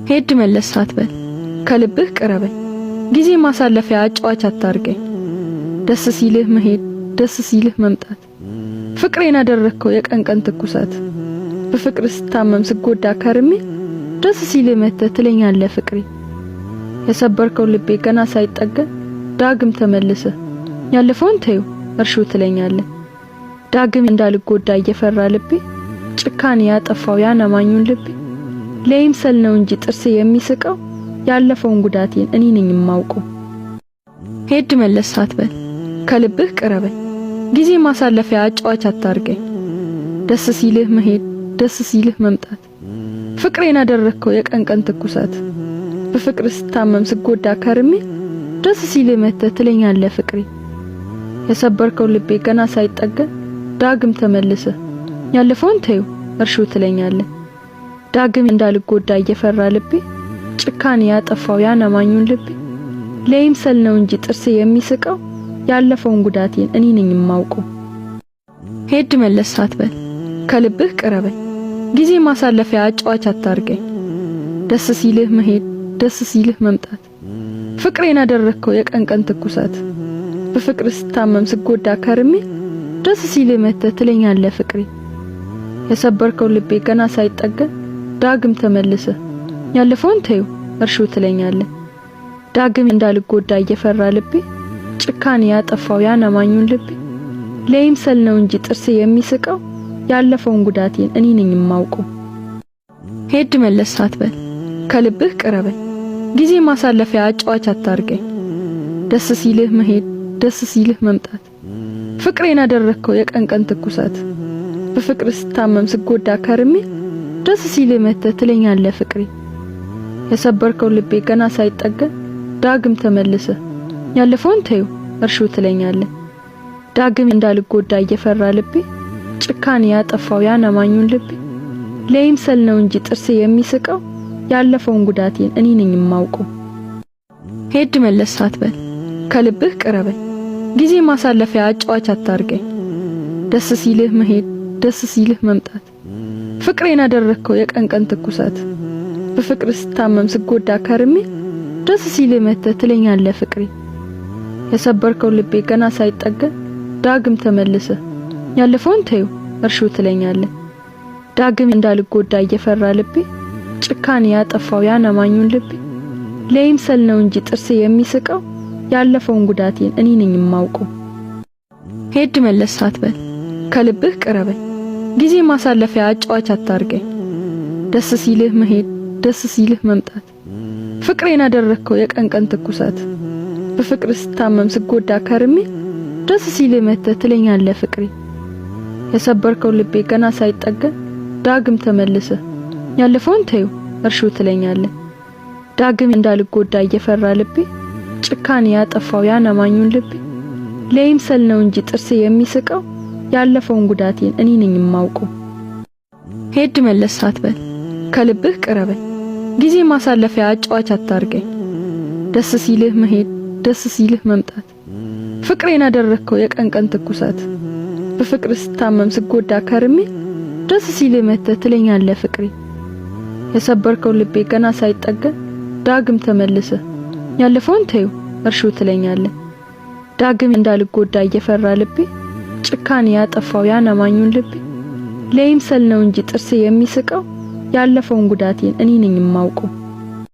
ሄድ መለስ አትበል ከልብህ ቅረበኝ ጊዜ ማሳለፊያ አጫዋች አታርገኝ ደስ ሲልህ መሄድ ደስ ሲልህ መምጣት ፍቅሬን አደረከው የቀን ቀን ትኩሳት በፍቅር ስታመም ስጎዳ ከርሜ ደስ ሲልህ መተህ ትለኛለህ ፍቅሬ የሰበርከው ልቤ ገና ሳይጠገን ዳግም ተመልሰ ያለፈውን ተይው እርሹ ትለኛለህ ዳግም እንዳልጎዳ እየፈራ ልቤ ጭካኔ ያጠፋው ያነማኙን ልቤ ለይምሰል ነው እንጂ ጥርሴ የሚስቀው ያለፈውን ጉዳቴን እኔ ነኝ የማውቀው ሄድ መለስ አትበል ከልብህ ቅረበኝ ጊዜ ማሳለፊያ አጫዋች አታርገኝ ደስ ሲልህ መሄድ ደስ ሲልህ መምጣት ፍቅሬን አደረከው የቀን ቀን ትኩሳት በፍቅር ስታመም ስጎዳ ከርሜ ደስ ሲልህ መተህ ትለኛለህ ፍቅሬ የሰበርከው ልቤ ገና ሳይጠገን ዳግም ተመልሰ ያለፈውን ተይው እርሹ ትለኛለህ ዳግም እንዳልጎዳ እየፈራ ልቤ ጭካኔ ያጠፋው ያነማኙን ልቤ ለይምሰል ነው እንጂ ጥርሴ የሚስቀው ያለፈውን ጉዳቴን እኔ ነኝ የማውቀው ሄድ መለስ አትበል ከልብህ ቅረበኝ ጊዜ ማሳለፊያ አጫዋች አታርገኝ ደስ ሲልህ መሄድ ደስ ሲልህ መምጣት ፍቅሬን አደረከው የቀን ቀን ትኩሳት በፍቅር ስታመም ስጎዳ ከርሜ ደስ ሲልህ መተህ ትለኛለህ ፍቅሬ የሰበርከው ልቤ ገና ሳይጠገን ዳግም ተመልሰ ያለፈውን ተይው እርሹ ትለኛለህ ዳግም እንዳልጎዳ እየፈራ ልቤ ጭካኔ ያጠፋው ያነማኙን ልቤ ለይምሰል ነው እንጂ ጥርሴ የሚስቀው ያለፈውን ጉዳቴን እኔ ነኝ የማውቀው ሄድ መለስ አትበል ከልብህ ቅረበኝ ጊዜ ማሳለፊያ አጫዋች አታርገኝ ደስ ሲልህ መሄድ ደስ ሲልህ መምጣት ፍቅሬን አደረከው የቀን ቀን ትኩሳት በፍቅር ስታመም ስጎዳ ከርሜ ደስ ሲልህ መተህ ትለኛለህ ፍቅሬ የሰበርከው ልቤ ገና ሳይጠገን ዳግም ተመልሰ ያለፈውን ተይው እርሹ ትለኛለህ ዳግም እንዳልጎዳ እየፈራ ልቤ ጭካኔ ያጠፋው ያነማኙን ልቤ ለይምሰል ነው እንጂ ጥርሴ የሚስቀው ያለፈውን ጉዳቴን እኔ ነኝ የማውቀው ሄድ መለስ አትበል ከልብህ ቅረበኝ ጊዜ ማሳለፊያ አጫዋች አታርገኝ ደስ ሲልህ መሄድ ደስ ሲልህ መምጣት ፍቅሬን አደረከው የቀን ቀን ትኩሳት በፍቅር ስታመም ስጎዳ ከርሜ ደስ ሲልህ መተህ ትለኛለህ ፍቅሬ የሰበርከው ልቤ ገና ሳይጠገን ዳግም ተመልሰ ያለፈውን ተይው እርሹ ትለኛለህ ዳግም እንዳልጎዳ እየፈራ ልቤ ጭካኔ ያጠፋው ያነማኙን ልቤ ለይምሰል ነው እንጂ ጥርሴ የሚስቀው ያለፈውን ጉዳቴን እኔ ነኝ የማውቀው ሄድ መለስ አትበል ከልብህ ቅረበኝ ጊዜ ማሳለፊያ አጫዋች አታርገኝ ደስ ሲልህ መሄድ ደስ ሲልህ መምጣት ፍቅሬን አደረከው የቀን ቀን ትኩሳት በፍቅር ስታመም ስጎዳ ከርሜ ደስ ሲልህ መተህ ትለኛለህ ፍቅሬ የሰበርከው ልቤ ገና ሳይጠገን ዳግም ተመልሰ ያለፈውን ተይው እርሹ ትለኛለህ ዳግም እንዳልጎዳ እየፈራ ልቤ ጭካኔ ያጠፋው ያነማኙን ልቤ ለይምሰል ነው እንጂ ጥርሴ የሚስቀው ያለፈውን ጉዳቴን እኔ ነኝ የማውቀው ሄድ መለስ አትበል ከልብህ ቅረበኝ ጊዜ ማሳለፊያ አጫዋች አታርገኝ ደስ ሲልህ መሄድ ደስ ሲልህ መምጣት ፍቅሬን አደረከው የቀን ቀን ትኩሳት በፍቅር ስታመም ስጎዳ ከርሜ ደስ ሲልህ መተህ ትለኛለህ ፍቅሬ የሰበርከው ልቤ ገና ሳይጠገን ዳግም ተመልሰ ያለፈውን ተይው እርሹ ትለኛለህ ዳግም እንዳልጎዳ እየፈራ ልቤ ጭካኔ ያጠፋው ያነማኙን ልቤ ለይምሰል ነው እንጂ ጥርሴ የሚስቀው ያለፈውን ጉዳቴን እኔ ነኝ የማውቀው